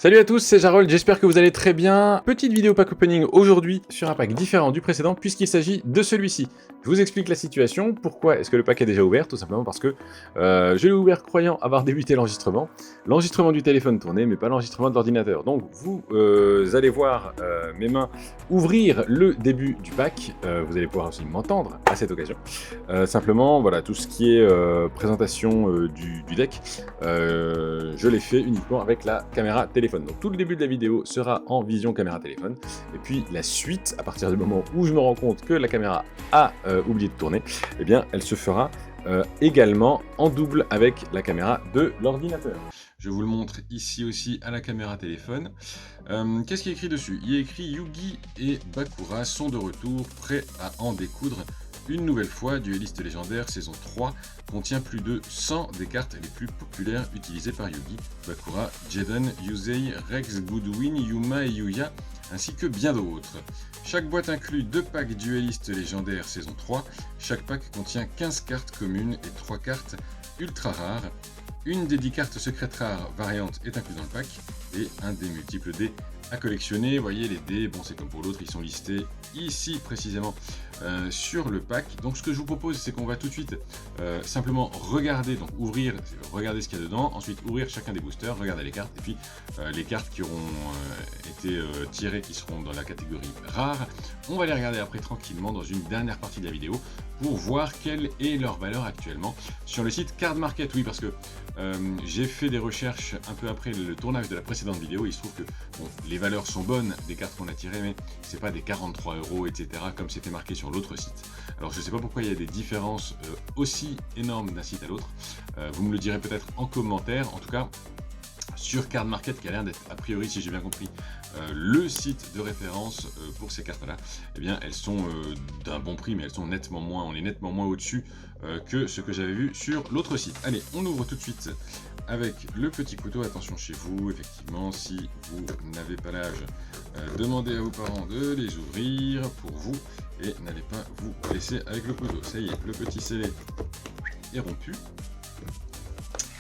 Salut à tous, c'est Jarol, j'espère que vous allez très bien. Petite vidéo pack opening aujourd'hui sur un pack différent du précédent puisqu'il s'agit de celui-ci. Je vous explique la situation, pourquoi est-ce que le pack est déjà ouvert, tout simplement parce que je l'ai ouvert croyant avoir débuté l'enregistrement. L'enregistrement du téléphone tournait mais pas l'enregistrement de l'ordinateur. Donc vous allez voir mes mains ouvrir le début du pack, vous allez pouvoir aussi m'entendre à cette occasion. Simplement, voilà, tout ce qui est présentation du deck, je l'ai fait uniquement avec la caméra téléphone. Donc tout le début de la vidéo sera en vision caméra téléphone, et puis la suite, à partir du moment où je me rends compte que la caméra a oublié de tourner, eh bien elle se fera également en double avec la caméra de l'ordinateur. Je vous le montre ici aussi à la caméra téléphone. Qu'est-ce qui est écrit dessus? Il est écrit Yugi et Bakura sont de retour, prêts à en découdre. Une nouvelle fois, Dueliste légendaire saison 3 contient plus de 100 des cartes les plus populaires utilisées par Yugi, Bakura, Jaden, Yusei, Rex, Goodwin, Yuma et Yuya, ainsi que bien d'autres. Chaque boîte inclut 2 packs Dueliste légendaire saison 3, chaque pack contient 15 cartes communes et 3 cartes ultra rares. Une des 10 cartes secrètes rares variantes est incluse dans le pack, et un des multiples dés à collectionner. Vous voyez les dés, bon c'est comme pour l'autre, ils sont listés ici précisément sur le pack. Donc ce que je vous propose, c'est qu'on va tout de suite simplement regarder, donc ouvrir, regarder ce qu'il y a dedans, ensuite ouvrir chacun des boosters, regarder les cartes, et puis les cartes qui auront été tirées, qui seront dans la catégorie rare, on va les regarder après tranquillement dans une dernière partie de la vidéo pour voir quelle est leur valeur actuellement sur le site Card Market. Oui, parce que j'ai fait des recherches un peu après le tournage de la précédente vidéo, et il se trouve que bon, les valeurs sont bonnes des cartes qu'on a tirées, mais c'est pas des 43 €, etc. comme c'était marqué sur l'autre site. Alors je sais pas pourquoi il y a des différences aussi énormes d'un site à l'autre. Vous me le direz peut-être en commentaire. En tout cas, sur Card Market, qui a l'air d'être, a priori, si j'ai bien compris, le site de référence pour ces cartes-là, eh bien, elles sont d'un bon prix, mais elles sont nettement moins, on est nettement moins au-dessus que ce que j'avais vu sur l'autre site. Allez, on ouvre tout de suite avec le petit couteau. Attention chez vous, effectivement, si vous n'avez pas l'âge, demandez à vos parents de les ouvrir pour vous, et n'allez pas vous blesser avec le couteau. Ça y est, le petit scellé est rompu.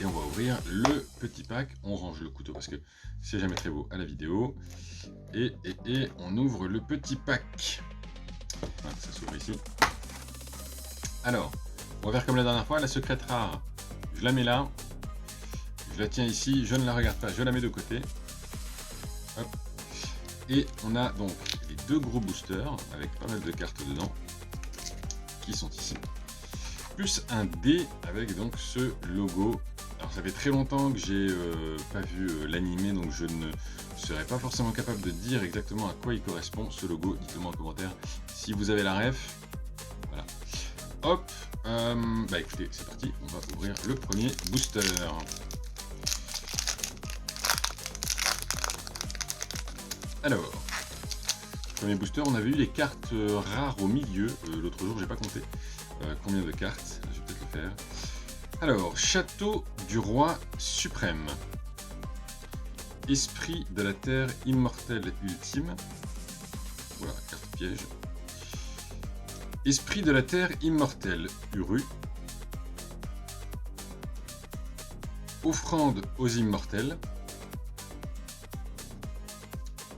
Et on va ouvrir le petit pack. On range le couteau parce que c'est jamais très beau à la vidéo. Et on ouvre le petit pack. Voilà, ça s'ouvre ici. Alors, on va faire comme la dernière fois. La secrète rare, je la mets là. Je la tiens ici. Je ne la regarde pas. Je la mets de côté. Hop. Et on a donc les 2 gros boosters avec pas mal de cartes dedans qui sont ici. Plus un dé avec donc ce logo. Alors ça fait très longtemps que j'ai pas vu l'animé, donc je ne serais pas forcément capable de dire exactement à quoi il correspond ce logo. Dites-le moi en commentaire si vous avez la ref. Voilà. Hop, bah écoutez, c'est parti, on va ouvrir le premier booster. Alors, premier booster, on avait eu les cartes rares au milieu. L'autre jour, j'ai pas compté combien de cartes. Je vais peut-être le faire. Alors, Château du Roi Suprême. Esprit de la Terre Immortelle Ultime. Voilà, carte piège. Esprit de la Terre Immortelle Uru. Offrande aux Immortels.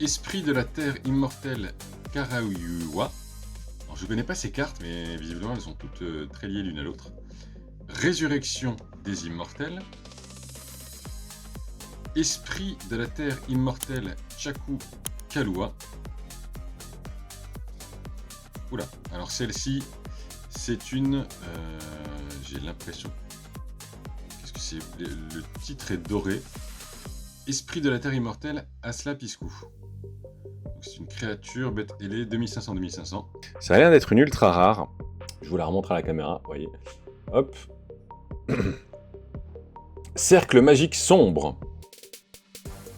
Esprit de la Terre Immortelle Karauyua. Alors, je ne connais pas ces cartes, mais visiblement elles sont toutes très liées l'une à l'autre. Résurrection des Immortels. Esprit de la Terre Immortelle Chaku Kalua. Oula, alors celle-ci, c'est une... j'ai l'impression... Qu'est-ce que c'est? Le titre est doré. Esprit de la Terre Immortelle Asla Piscu. C'est une créature bête ailée 2500-2500. Ça a l'air d'être une ultra rare. Je vous la remontre à la caméra, vous voyez. Hop. Cercle magique sombre.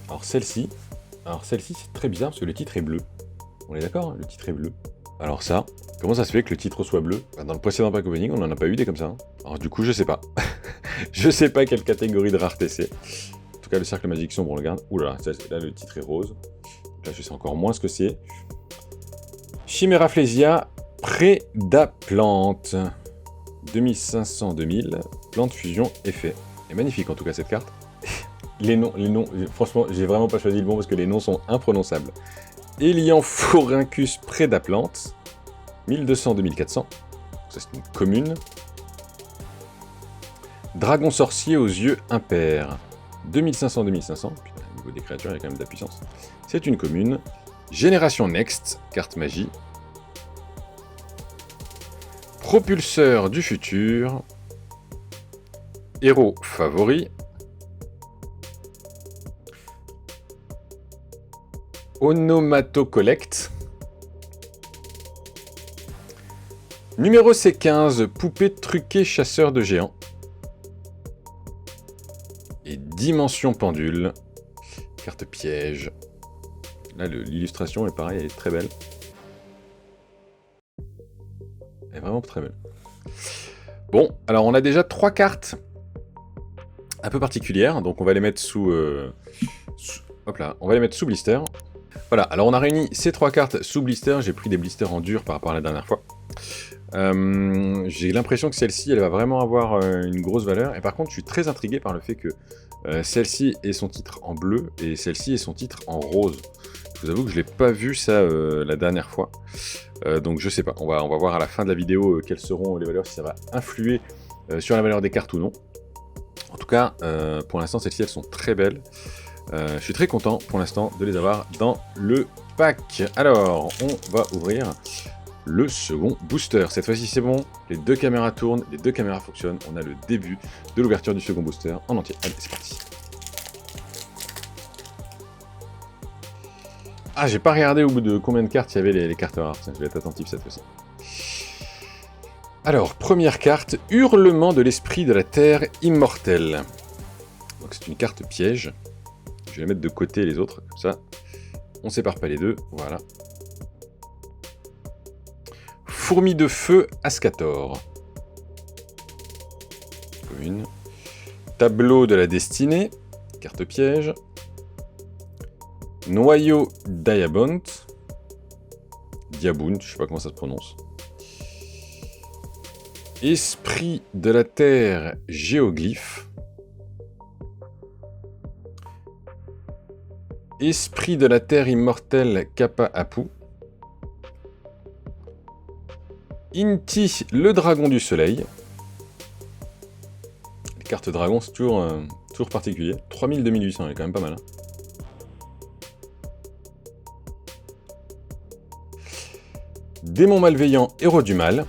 Alors celle-ci, c'est très bizarre parce que le titre est bleu. On est d'accord, hein, le titre est bleu. Alors ça, comment ça se fait que le titre soit bleu? Dans le précédent pack opening, on n'en a pas eu des comme ça. Hein. Alors du coup, je sais pas. Je sais pas quelle catégorie de rareté c'est. En tout cas, le cercle magique sombre, on le garde. Ouh là, là le titre est rose. Là, je sais encore moins ce que c'est. Chiméraplésia Prédaplante. 2500-2000, plante fusion effet. Elle est magnifique en tout cas cette carte. franchement, j'ai vraiment pas choisi le bon parce que les noms sont imprononçables. Elianphorhynchus Prédaplante, 1200-2400, ça c'est une commune. Dragon sorcier aux yeux impairs, 2500-2500, putain, au niveau des créatures, il y a quand même de la puissance. C'est une commune. Génération Next, carte magie. Propulseur du futur. Héros favori. Onomatocollect. Numéro C15, poupée truquée chasseur de géants. Et dimension pendule. Carte piège. Là, l'illustration est pareil, elle est très belle. Elle est vraiment très belle. Bon, alors on a déjà 3 cartes un peu particulières, donc on va les mettre sous hop là, on va les mettre sous blister. Voilà, alors on a réuni ces 3 cartes sous blister, j'ai pris des blisters en dur par rapport à la dernière fois. J'ai l'impression que celle-ci, elle va vraiment avoir une grosse valeur, et par contre je suis très intrigué par le fait que celle-ci ait son titre en bleu, et celle-ci ait son titre en rose. Je vous avoue que je l'ai pas vu ça la dernière fois, donc je sais pas, on va voir à la fin de la vidéo quelles seront les valeurs, si ça va influer sur la valeur des cartes ou non. En tout cas, pour l'instant celles-ci elles sont très belles, je suis très content pour l'instant de les avoir dans le pack. Alors, on va ouvrir le second booster. Cette fois-ci c'est bon, les 2 caméras tournent, les 2 caméras fonctionnent, on a le début de l'ouverture du second booster en entier. Allez, c'est parti. Ah, j'ai pas regardé au bout de combien de cartes il y avait les cartes rares. Tiens, je vais être attentif cette fois-ci. Alors, première carte, Hurlement de l'esprit de la terre immortelle. Donc c'est une carte piège. Je vais mettre de côté les autres, comme ça. On sépare pas les deux, voilà. Fourmi de feu Ascator. Commune. Tableau de la destinée, carte piège. Noyau Diabont. Diabunt, je sais pas comment ça se prononce. Esprit de la terre géoglyphe. Esprit de la terre immortelle Kappa Apu. Inti, le dragon du soleil. Les cartes dragon, c'est toujours particulier. 3000-2800, elle est quand même pas mal. Hein. Démon malveillant, héros du mal.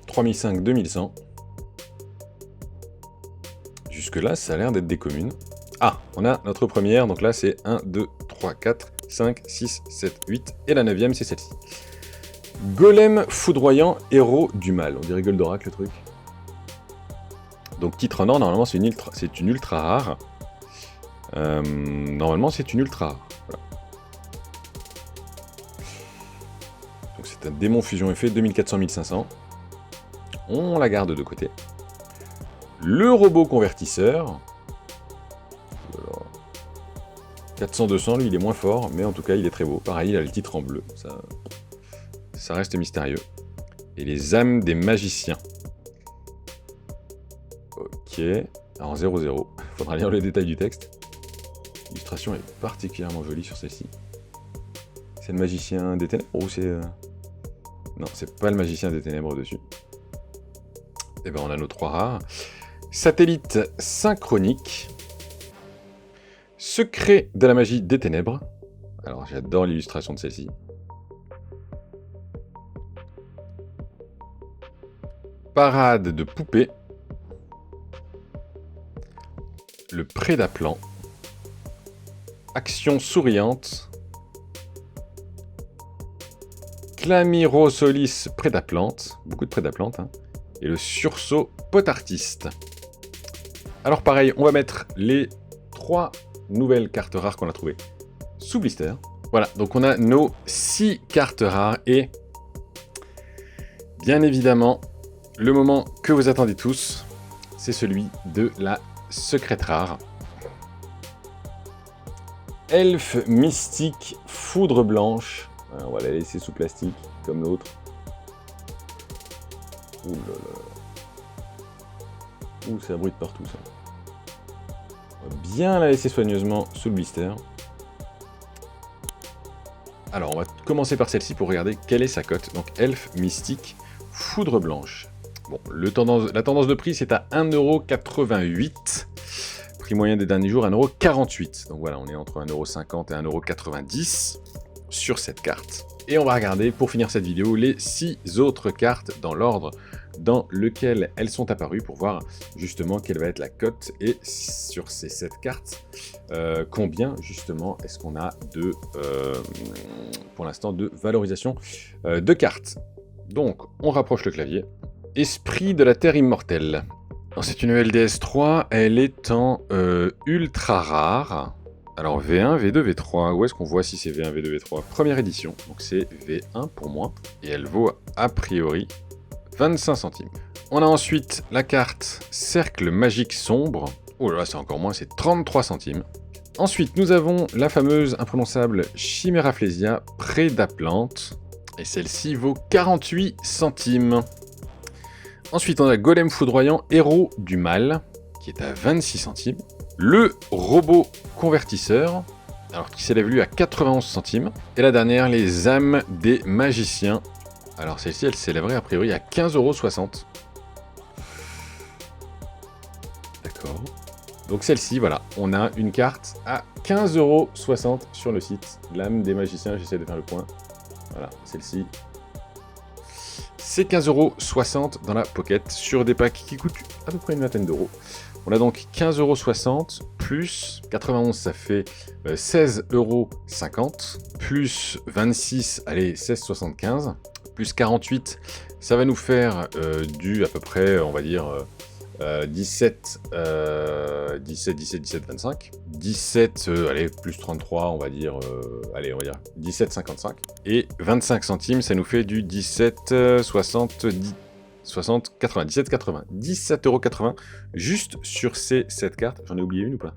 3005-2100. Jusque-là, ça a l'air d'être des communes. Ah, on a notre première, donc là c'est 1, 2, 3, 4, 5, 6, 7, 8, et la 9ème c'est celle-ci. Golem foudroyant, héros du mal. On dirait Goldorak le truc. Donc titre en or, normalement c'est une ultra rare. Normalement c'est une ultra rare. Voilà. Donc c'est un démon fusion effet 2400-1500. On la garde de côté. Le robot convertisseur. 400-200, lui il est moins fort, mais en tout cas il est très beau. Pareil, il a le titre en bleu, ça reste mystérieux. Et les âmes des magiciens. Ok, alors 0-0, faudra lire le détail du texte. L'illustration est particulièrement jolie sur celle-ci. C'est le magicien des ténèbres ou c'est... Non, c'est pas le magicien des ténèbres dessus. Et ben on a nos 3 rares. Satellite synchronique. Secret de la magie des ténèbres. Alors j'adore l'illustration de celle-ci. Parade de poupées. Le prédaplan. Action souriante. Clamirosolis prédaplante. Beaucoup de prédaplantes. Hein. Et le sursaut potartiste. Alors pareil, on va mettre les 3 nouvelles cartes rares qu'on a trouvées sous blister. Voilà, donc on a nos 6 cartes rares et bien évidemment, le moment que vous attendez tous, c'est celui de la secrète rare. Elfe mystique, foudre blanche. On va la laisser sous plastique, comme l'autre. Ouh là là. Ouh, ça bruite partout ça. On va bien la laisser soigneusement sous le blister. Alors, on va commencer par celle-ci pour regarder quelle est sa cote. Donc, Elfe Mystique, Foudre Blanche. Bon, la tendance de prix, c'est à 1,88 €. Prix moyen des derniers jours, 1,48 €. Donc voilà, on est entre 1,50 € et 1,90 € sur cette carte. Et on va regarder, pour finir cette vidéo, les 6 autres cartes dans l'ordre dans lequel elles sont apparues pour voir justement quelle va être la cote et sur ces 7 cartes, combien justement est-ce qu'on a de, pour l'instant, de valorisation de cartes. Donc, on rapproche le clavier. Esprit de la Terre Immortelle. C'est une LDS 3, elle est en ultra rare. Alors V1, V2, V3, où est-ce qu'on voit si c'est V1, V2, V3? Première édition, donc c'est V1 pour moi, et elle vaut a priori 25 centimes. On a ensuite la carte Cercle Magique Sombre, oh là là c'est encore moins, c'est 33 centimes. Ensuite nous avons la fameuse imprononçable Chiméraplésia Prédaplante, et celle-ci vaut 48 centimes. Ensuite on a Golem Foudroyant Héros du Mal, qui est à 26 centimes. Le robot convertisseur, alors qui s'élève lui à 91 centimes. Et la dernière, les âmes des magiciens. Alors celle-ci, elle s'élèverait a priori à 15,60 €. D'accord. Donc celle-ci, voilà, on a une carte à 15,60 € sur le site. L'âme des magiciens, j'essaie de faire le point. Voilà, celle-ci. C'est 15,60 € dans la pocket sur des packs qui coûtent à peu près une vingtaine d'euros. On a donc 15,60 € plus 91, ça fait 16,50 €, plus 26, allez, 16,75 €, plus 48, ça va nous faire du à peu près, on va dire, 17, 25. 17, allez, plus 33, on va dire, allez, on va dire 17,55. Et 25 centimes, ça nous fait du 17,70. 60, 80, 17,80, 17,80 € juste sur ces 7 cartes. J'en ai oublié une ou pas?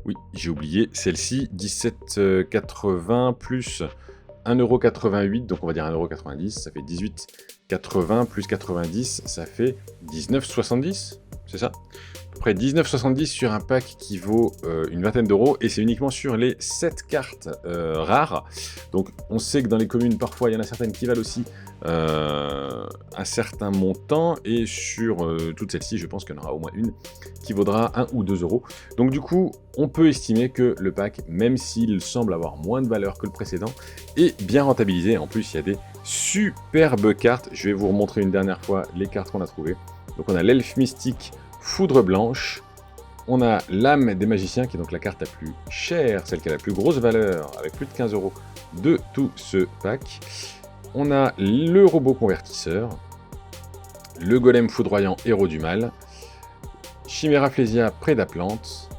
Oui, j'ai oublié celle-ci, 17,80 plus 1,88 €, donc on va dire 1,90 €, ça fait 18,80 plus 90, ça fait 19,70, c'est ça? À peu près 19,70 sur un pack qui vaut une vingtaine d'euros, et c'est uniquement sur les 7 cartes rares. Donc on sait que dans les communes, parfois, il y en a certaines qui valent aussi un certain montant, et sur toutes celles-ci, je pense qu'il y en aura au moins une qui vaudra 1 ou 2 €. Donc du coup, on peut estimer que le pack, même s'il semble avoir moins de valeur que le précédent, est bien rentabilisé. En plus, il y a des superbes cartes. Je vais vous remontrer une dernière fois les cartes qu'on a trouvées. Donc on a l'Elfe Mystique Foudre Blanche, on a l'âme des magiciens, qui est donc la carte la plus chère, celle qui a la plus grosse valeur, avec plus de 15 € de tout ce pack. On a le robot convertisseur, le golem foudroyant Héros du Mal, Chiméraplésia Prédaplante,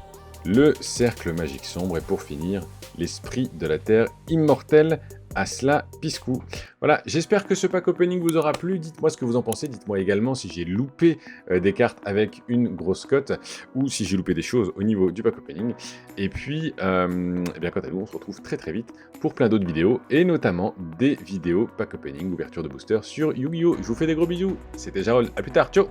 le cercle magique sombre, et pour finir, l'esprit de la Terre Immortelle, Asla Piscou. Voilà, j'espère que ce pack opening vous aura plu. Dites-moi ce que vous en pensez. Dites-moi également si j'ai loupé des cartes avec une grosse cote, ou si j'ai loupé des choses au niveau du pack opening. Et puis, eh bien, quant à nous, on se retrouve très très vite pour plein d'autres vidéos, et notamment des vidéos pack opening, ouverture de booster sur Yu-Gi-Oh! Je vous fais des gros bisous. C'était Jarol, à plus tard, ciao!